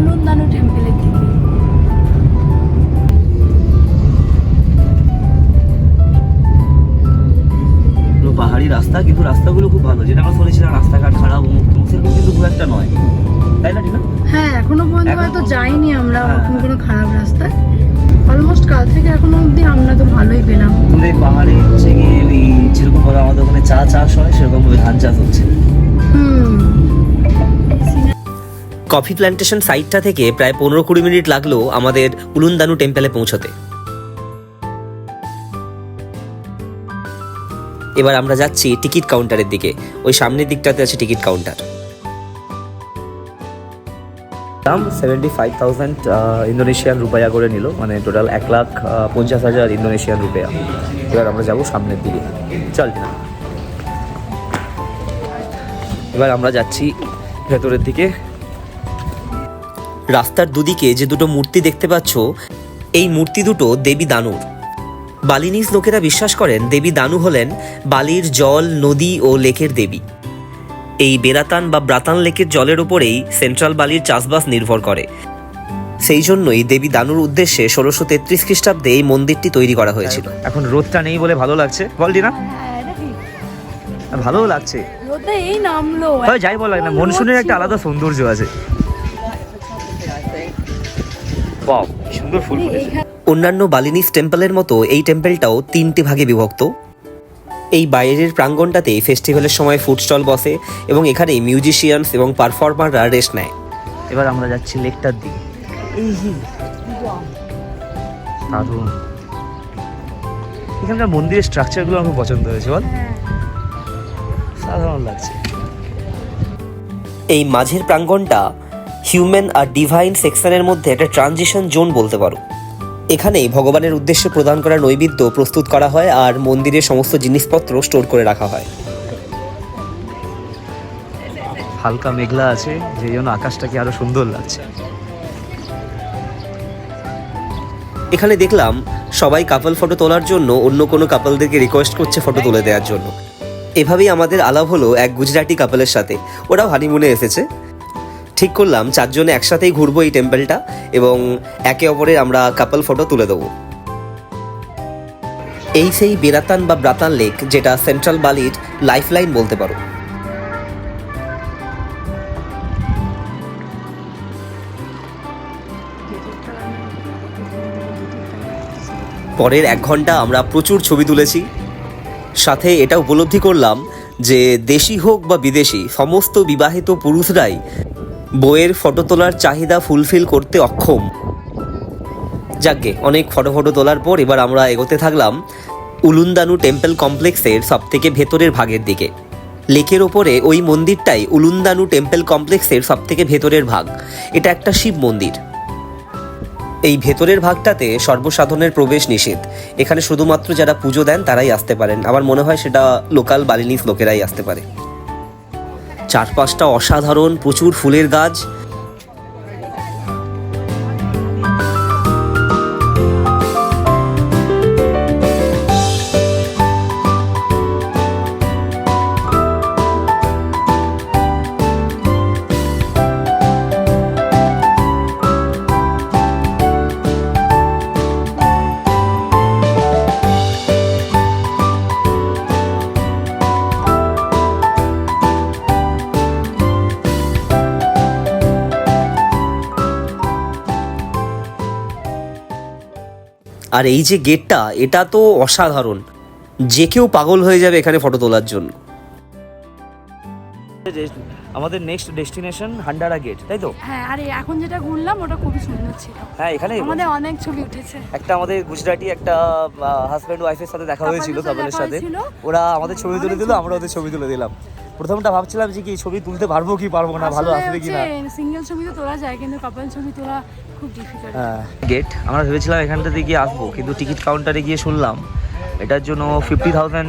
উলুন্দানু টেম্পলের দিকে। পাহাড়ি রাস্তা, কিন্তু রাস্তাগুলো খুব ভালো। যেটা আমরা শুনেছিলাম রাস্তাঘাট খারাপ সেরকম কিন্তু খুব একটা নয়, তাই না? ঠিক না? হ্যাঁ, এখনো পর্যন্ত হয়তো যাইনি আমরা হ্যাঁ। কোনো খারাপ রাস্তায়। অলমোস্ট কাল থেকে এখনো অবধি আমরা তো ভালোই পেলাম। দূরে পাহাড়ে হচ্ছে গিয়ে ওই যেরকম ভাবে আমাদের ওখানে চা চাষ হয় সেরকম ভাবে ধান চাষ হচ্ছে। কফি প্ল্যান্টেশন সাইটটা থেকে প্রায় 15-20 মিনিট লাগলো আমাদের উলুন্দানু টেম্পলে পৌঁছতে। এবার আমরা যাচ্ছি টিকিট কাউন্টারের দিকে। ওই সামনের দিকটাতে আছে টিকিট কাউন্টার। দাম 75,000 ইন্দোনেশিয়ান রুপিয়া করে নিল, মানে টোটাল 1,50,000 ইন্দোনেশিয়ান রুপিয়া। এবার আমরা যাব সামনের দিকে। চল না, এবার আমরা যাচ্ছি ভেতরের দিকে। রাস্তার দুদিকে যে দুটো মূর্তি দেখতে পাচ্ছ, এই মূর্তি দুটো দেবী দানুর। বালিনিজ লোকেরা বিশ্বাস করেন দেবী দানু হলেন বালির জল, নদী ও লেকের দেবী। এই বেরাতান বা ব্রাতান লেকের জলের উপরেই সেন্ট্রাল বালির চাষবাস নির্ভর করে। সেই জন্যই দেবী দানুর উদ্দেশ্যে 1633 খ্রিস্টাব্দে এই মন্দিরটি তৈরি করা হয়েছিল। এখন রোদটা নেই বলে ভালো লাগছে, বলটি না? ভালো লাগছে, রোদে এই নামলো। যাই বল না, মনসুনের একটা আলাদা সৌন্দর্য আছে। বাহ, সুন্দর ফুল ফুটেছে। অন্যান্য বালিনিস টেম্পলের মতো এই টেম্পলটাও 3টি ভাগে বিভক্ত। এই বাইরের প্রাঙ্গণটাতে ফেস্টিভ্যালের সময় ফুড স্টল বসে এবং এখানে মিউজিশিয়ানস এবং পারফর্মাররা রেস্ট নেয়। এবার আমরা যাচ্ছি লেকটার দিকে। দারুণ, এখানকার মন্দিরের স্ট্রাকচারগুলো আমার খুব পছন্দ হয়েছে, বল, সাধারণ লাগছে। এই মাঝের প্রাঙ্গণটা হিউম্যান আর ডিভাইন সেকশনের মধ্যে একটা ট্রানজিশন জোন বলতে পারো। এখানে ভগবানের উদ্দেশ্যে প্রদান করা নৈবেদ্য প্রস্তুত করা হয় আর মন্দিরের সমস্ত জিনিসপত্র স্টোর করে রাখা হয়। হালকা মেঘলা আছে, যে জন্য আকাশটাকে আরো সুন্দর লাগছে। এখানে দেখলাম সবাই কাপল ফটো তোলার জন্য অন্য কোনো কাপলদেরকে রিকোয়েস্ট করছে ফটো তুলে দেওয়ার জন্য। এভাবেই আমাদের আলাপ হলো এক গুজরাটি কাপলের সাথে। ওরাও হানিমুনে এসেছে। ঠিক করলাম 4 জনে একসাথেই ঘুরবো এই টেম্পলটা এবং একে অপরের আমরা কাপল ফটো তুলে দেবো। এই সেই বেরাতান বা ব্রাতান লেক, যেটা সেন্ট্রাল বালির লাইফলাইন বলতে পারো। পরের 1 ঘন্টা আমরা প্রচুর ছবি তুলেছি। সাথে এটা উপলব্ধি করলাম যে দেশি হোক বা বিদেশি, সমস্ত বিবাহিত পুরুষরাই বইয়ের ফটো তোলার চাহিদা ফুলফিল করতে অক্ষম। যাকগে, অনেক ফটো তোলার পর এবার আমরা এগোতে থাকলাম উলুন্দানু টেম্পল কমপ্লেক্সের সবথেকে ভেতরের ভাগের দিকে। লেকের ওপরে ওই মন্দিরটাই উলুন্দানু টেম্পল কমপ্লেক্সের সবথেকে ভেতরের ভাগ। এটা একটা শিব মন্দির। এই ভেতরের ভাগটাতে সর্বসাধারণের প্রবেশ নিষেধ। এখানে শুধুমাত্র যারা পুজো দেন তারাই আসতে পারেন। আমার মনে হয় সেটা লোকাল বালিনিস লোকেরাই আসতে পারে। চারপাশটা অসাধারণ, প্রচুর ফুলের গাছ। আর এই যে গেটটা, এটা তো অসাধারণ। যে কেউ পাগল হয়ে যাবে এখানে ফটো তোলার জন্য। আমাদের নেক্সট ডেস্টিনেশন হান্ডারা গেট, তাই তো? হ্যাঁ, আর এখন যেটা ঘুরলাম ওটা খুবই সুন্দর ছিল। হ্যাঁ, এখানে আমাদের অনেক ছবি উঠেছে। একটা আমাদের গুজরাটি একটা হাজব্যান্ড ওয়াইফের সাথে দেখা হয়েছিল, কাপলের সাথে। ওরা আমাদের ছবি তুলে দিল, আমরা ওদের ছবি তুলে দিলাম। প্রথমটা ভাবছিলাম যে কি ছবি তুলতে পারবো কি পারবো না, ভালো আসবে কি না। সিঙ্গেল ছবি তো তোলা যায়, কিন্তু কাপল ছবি তোলা খুব ডিফিকাল্ট। হ্যাঁ, গেট আমরা ভেবেছিলাম এখানটা দিয়ে গিয়ে আসবো, কিন্তু টিকিট কাউন্টারে গিয়ে শুনলাম এটার জন্য 50,000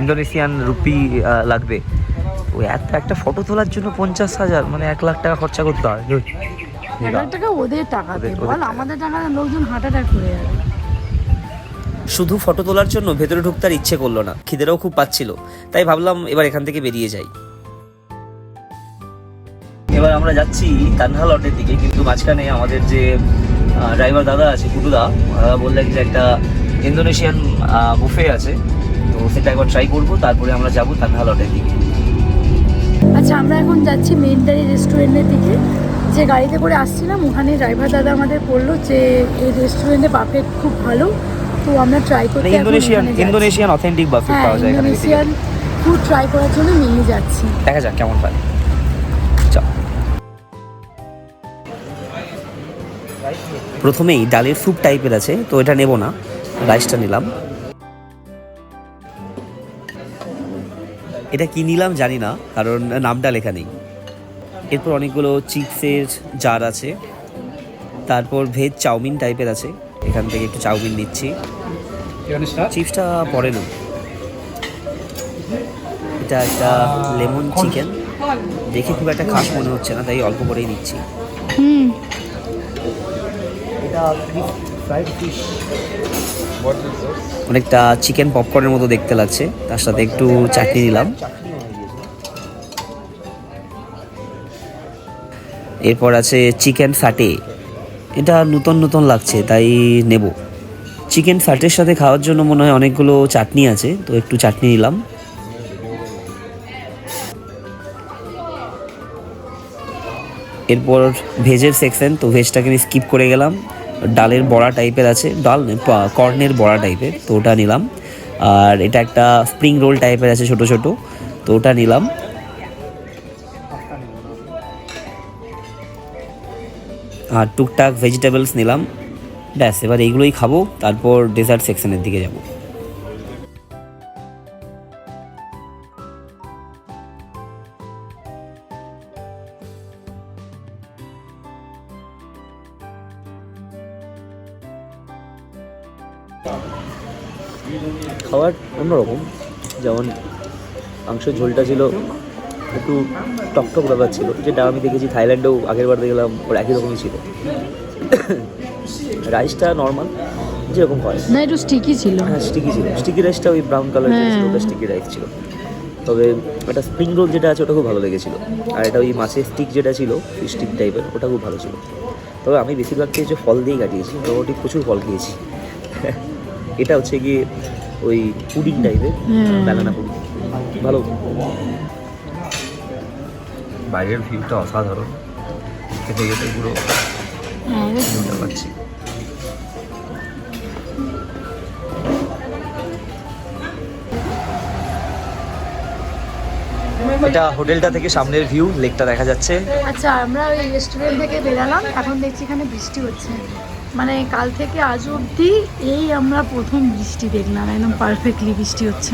ইন্দোনেশিয়ান রুপি লাগবে। ওই একটা ফটো তোলার জন্য 50,000, মানে 1 লাখ টাকা খরচা করতে হয়। 1 লাখ টাকা ওদের টাকা, বল আমাদের টাকা লোকজন হার্ট অ্যাটাক করে যাবে। শুধু ফটো তোলার জন্য ভেতরে ঢুকতে আর ইচ্ছে করলো না, খিদেরও খুব পাচ্ছিল। তাই ভাবলাম এবার এখান থেকে বেরিয়ে যাই। এবার আমরা যাচ্ছি তানহা লটের দিকে, কিন্তু মাঝখানে আমাদের যে ড্রাইভার দাদা আছে কুটুদা, বললেন যে একটা ইন্দোনেশিয়ান বুফে আছে, তো সেটা একবার ট্রাই করবো, তারপরে আমরা যাবো তানহা লটের দিকে। আচ্ছা, আমরা এখন যাচ্ছি মেনটারি রেস্টুরেন্টের দিকে। যে গাড়িতে করে আসছিলাম ওখানে ড্রাইভার দাদা আমাদের বললো যে এই রেস্টুরেন্টে বাফেট খুব ভালো, তো আমরা ট্রাই করতে ইন্দোনেশিয়ান অথেন্টিক বাফেট পাওয়া যায় এখানে। ইন্দোনেশিয়ান ফুড ট্রাই করার জন্য মেনলি যাচ্ছি, দেখা যাক কেমন হয়। প্রথমেই ডালের স্যুপ টাইপের আছে, তো এটা নেব না, রাইসটা নিলাম। এটা কি নিলাম জানি না, কারণ নামটা লেখা নেই। এরপর অনেকগুলো চিপসের জার আছে, তারপর ভেজ চাউমিন টাইপের আছে, এখান থেকে একটু চাউমিন নিচ্ছি। চিপসটা পরে না। এটা একটা লেমন চিকেন, দেখে খুব একটা খাস মনে হচ্ছে না, তাই অল্প করেই নিচ্ছি। অনেকটা চিকেন পপকর্নের মতো দেখতে লাগছে, তার সাথে একটু চাটনি নিলাম। এরপর আছে চিকেন ফ্যাটে, এটা নতুন নতুন লাগছে তাই নেব। চিকেন ফ্যাটের সাথে খাওয়ার জন্য মনে হয় অনেকগুলো চাটনি আছে, তো একটু চাটনি নিলাম। এরপর ভেজের সেকশন, তো ভেজটাকে আমি স্কিপ করে গেলাম। ডালের বড়া টাইপের আছে, ডাল কর্নের বড়া টাইপের, তো ওটা নিলাম। আর এটা একটা স্প্রিং রোল টাইপের আছে ছোট ছোট, তো ওটা নিলাম। আর টুকটাক ভেজিটেবলস নিলাম। ব্যাস, এবার এইগুলোই খাবো, তারপর ডেজার্ট সেকশনের দিকে যাব। খাবার অন্যরকম, যেমন মাংসের ঝোলটা ছিল একটু টকটক ব্যাপার ছিল, যেটা আমি দেখেছি থাইল্যান্ডেও আগের বার দেখলাম ওর একই রকমই ছিল। রাইসটা নর্মাল যেরকম হয় না, একটু স্টিকি ছিল। হ্যাঁ, স্টিকি ছিল। স্টিকি রাইসটা ওই ব্রাউন কালার ছিল, ওটা স্টিকি রাইস ছিল। তবে একটা স্প্রিং রোল যেটা আছে ওটা খুব ভালো লেগেছিলো। আর এটা ওই মাছের স্টিক যেটা ছিল, স্টিক টাইপের, ওটা খুব ভালো ছিল। তবে আমি বেশিরভাগ খেয়েছি ফল দিয়েই কাটিয়েছি, মোটামুটি প্রচুর ফল খেয়েছি। এটা হচ্ছে গিয়ে ওই পুডিং টাইপের, ব্যানানা পুডিং, ভালো। বাইরের ভিউটা অসাধারণ, খেতে খেতে পুরো ভিউটা পাচ্ছি। এটা হোটেলটা থেকে সামনের ভিউ, লেকটা দেখা যাচ্ছে। আচ্ছা, আমরা ওই রেস্টুরেন্ট থেকে বেরালাম, এখন দেখছি এখানে বৃষ্টি হচ্ছে। মানে কাল থেকে আজ অবধি এই আমরা প্রথম বৃষ্টি দেখলাম, একদম পারফেক্টলি বৃষ্টি হচ্ছে।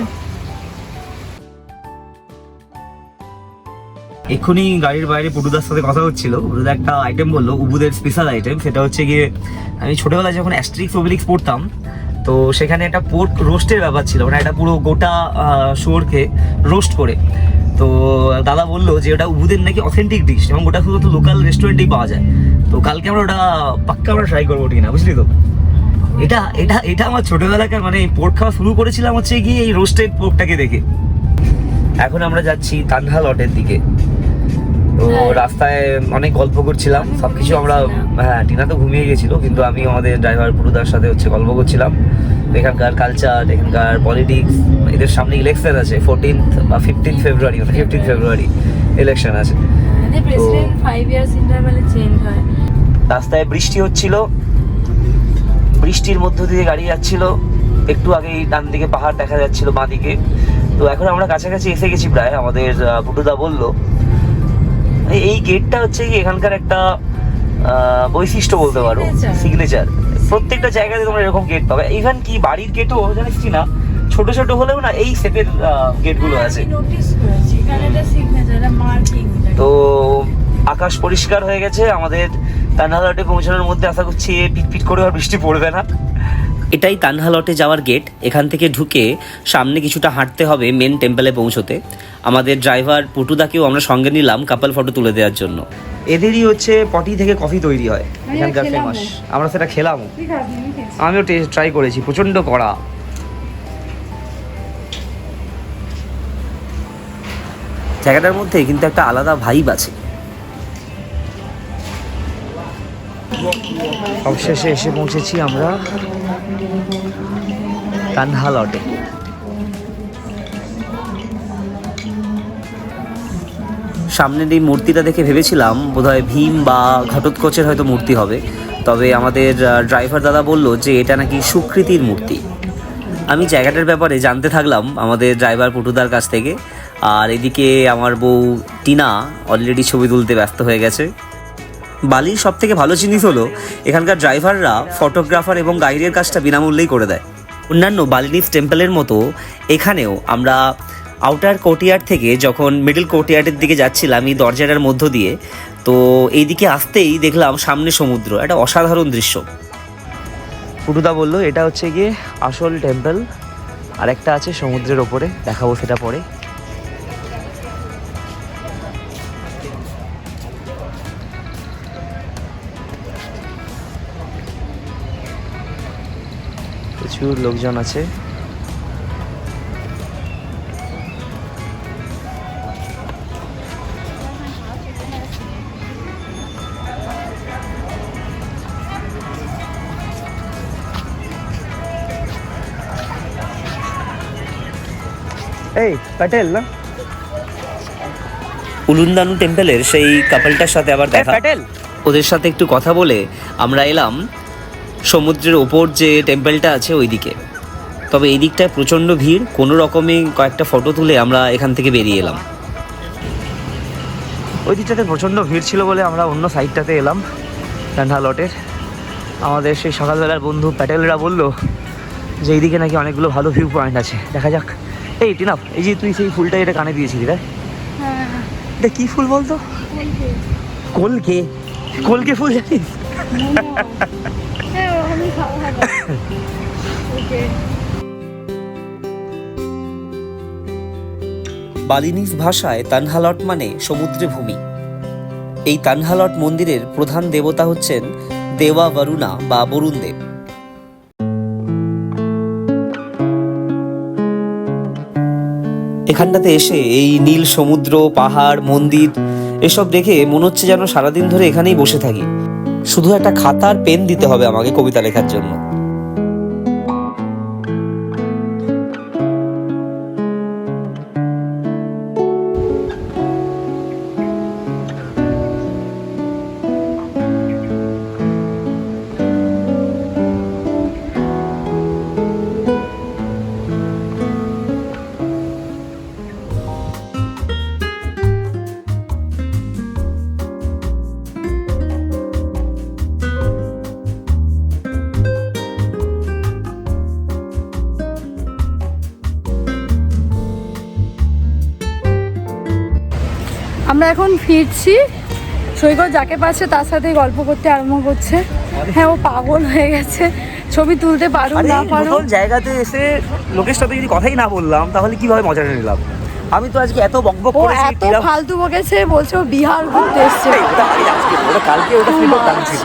এক্ষুনি গাড়ির বাইরে পুটুদার সাথে কথা হচ্ছিল, পুটুদা একটা আইটেম বললো, উবুদের স্পেশাল আইটেম। সেটা হচ্ছে গিয়ে, আমি ছোটবেলায় যখন অ্যাস্ট্রিক্স ওবেলিক্স পড়তাম, তো সেখানে একটা পোর্ক রোস্টের ব্যাপার ছিল, মানে একটা পুরো গোটা শুয়োরকে রোস্ট করে। তো দাদা বললো যে ওটা উবুদের নাকি অথেন্টিক ডিশ, এবং ওটা শুধু লোকাল রেস্টুরেন্টেই পাওয়া যায়। তো কালকে আমরা ওটা পাক্কা আমরা ট্রাই করবো ঠিক না, বুঝলি তো? এটা এটা এটা আমার ছোটবেলাকার, মানে পোর্ক খাওয়া শুরু করেছিলাম হচ্ছে গিয়ে এই রোস্টেড পোর্কটাকে দেখে। এখন আমরা যাচ্ছি তানহা লটের দিকে। তো রাস্তায় অনেক গল্প করছিলাম, সবকিছু আমরা, হ্যাঁ টিনা তো ঘুমিয়ে গেছিল, কিন্তু আমি আমাদের ড্রাইভার পুরুদার সাথে হচ্ছে গল্প করছিলাম। এখানকার কালচার, এখানকার পলিটিক্স, এদের সামনে ইলেকশন আছে 14th বা 15th ফেব্রুয়ারি, 15th ফেব্রুয়ারি ইলেকশন আছে। প্রেসিডেন্ট 5 ইয়ার্স ইন্টারভ্যালে চেঞ্জ হয়। রাস্তায় বৃষ্টি হচ্ছিল, বৃষ্টির মধ্য দিয়ে গাড়ি যাচ্ছিল, একটু আগেই ডান দিকে পাহাড় দেখা যাচ্ছিল, বাঁ দিকে। তো এখন আমরা কাছাকাছি এসে গেছি প্রায়। আমাদের পুটুদা বলল এই গেটটা হচ্ছে কি এখানকার একটা বৈশিষ্ট্য বলতে পারো, সিগনেচার। প্রত্যেকটা জায়গাতে তোমরা এরকম গেট পাবে, ইভেন কি বাড়ির গেটও জানিস কি না, ছোট ছোট হলেও না এই শেপের গেটগুলো আছে। তো আকাশ পরিষ্কার হয়ে গেছে, আমাদের তানহা লটে পৌঁছানোর মধ্যে আশা করছি পিটপিট করে আর বৃষ্টি পড়বে না। এটাই তানহা লটে যাওয়ার গেট। এখান থেকে ঢুকে সামনে কিছুটা হাঁটতে হবে মেন টেম্পলে পৌঁছতে। আমাদের ড্রাইভার পুটুদাকেও আমরা সঙ্গে নিলাম কাপল ফটো তুলে দেওয়ার জন্য। এদেরই হচ্ছে পটি থেকে কফি তৈরি হয়, এখানকার ফেমাস। আমরা সেটা খেলাম, আমিও ট্রাই করেছি, প্রচণ্ড কড়া। জায়গাটার মধ্যে কিন্তু একটা আলাদা ভাইব আছে। অবশেষে এসে পৌঁছেছি আমরা কানহা লটে। সামনের এই মূর্তিটা দেখে ভেবেছিলাম বোধহয় ভীম বা ঘটোৎকচের হয়তো মূর্তি হবে, তবে আমাদের ড্রাইভার দাদা বলল যে এটা নাকি সুকৃতির মূর্তি। আমি জায়গাটার ব্যাপারে জানতে থাকলাম আমাদের ড্রাইভার পুটুদার কাছ থেকে, আর এদিকে আমার বউ টিনা অলরেডি ছবি তুলতে ব্যস্ত হয়ে গেছে। বালির সব থেকে ভালো জিনিস হলো এখানকার ড্রাইভাররা ফটোগ্রাফার এবং গাইডের কাজটা বিনামূল্যেই করে দেয়। অন্যান্য বালিনিস টেম্পলের মতো এখানেও আমরা আউটার কোর্টইয়ার্ড থেকে যখন মিডল কোর্টইয়ার্ডের দিকে যাচ্ছিলাম এই দরজাটার মধ্য দিয়ে, তো এইদিকে আসতেই দেখলাম সামনে সমুদ্র, একটা অসাধারণ দৃশ্য। পুটুদা বললো এটা হচ্ছে গিয়ে আসল টেম্পল, আর একটা আছে সমুদ্রের ওপরে, দেখাবো সেটা পরে। প্রচুর লোকজন আছে। এই প্যাটেল না, উলুন্দানু টেম্পলের সেই কাপলটার সাথে আবার দেখা। ওদের সাথে একটু কথা বলে আমরা এলাম সমুদ্রের ওপর যে টেম্পলটা আছে ওই দিকে। তবে এই দিকটায় প্রচণ্ড ভিড়, কোনো রকমে কয়েকটা ফটো তুলে আমরা এখান থেকে বেরিয়ে এলাম। ওই দিকটাতে প্রচণ্ড ভিড় ছিল বলে আমরা অন্য সাইডটাতে এলাম কানহা লটের। আমাদের সেই সকালবেলার বন্ধু প্যাটেলরা বললো যে এইদিকে নাকি অনেকগুলো ভালো ভিউ পয়েন্ট আছে, দেখা যাক। এই টিনা, এই যে তুই সেই ফুলটা এটা কানে দিয়েছিলি রে, এটা কি ফুল বলতো? কলকে। কলকে ফুল জানিস? বালিনিস ভাষায় তানহালট মানে সমুদ্রে ভূমি। এই তানহালট মন্দিরের প্রধান দেবতা হচ্ছেন দেওয়া বরুণা বা বরুণ দেব। এখানটাতে এসে এই নীল সমুদ্র, পাহাড়, মন্দির এসব দেখে মনে হচ্ছে যেন সারাদিন ধরে এখানেই বসে থাকি। শুধু একটা খাতার পেন দিতে হবে আমাকে কবিতা লেখার জন্য। আমরা এখন ফিরছি। সৈকত যাকে পাচ্ছে তার সাথে গল্প করতে আরম্ভ করছে। হ্যাঁ, ও পাগল হয়ে গেছে, ছবি তুলতে পারো না পারো। জায়গাতে এসে লোকের সাথে যদি কথাই না বললাম তাহলে কিভাবে মজাটা নিলাম? আমি তো আজকে এত বকবক করেছি, এত ফালতু বকেছে, বলছে ও বিহার ঘুরতে এসছে। কালকে ওটা ছিল টানছিল।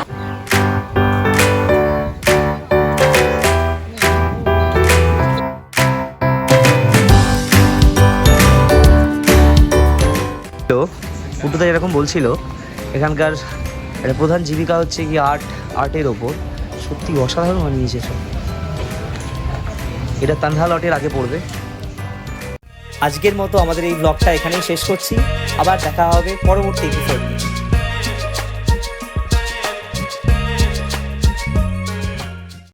তো পুটুদা এরকম বলছিল এখানকার একটা প্রধান জীবিকা হচ্ছে কি আর্টের ওপর। সত্যি অসাধারণ বানিয়েছে সব। এটা তানহা লটের আগে পড়বে। আজকের মতো আমাদের এই ব্লগটা এখানেই শেষ করছি, আবার দেখা হবে পরবর্তী এপিসোড।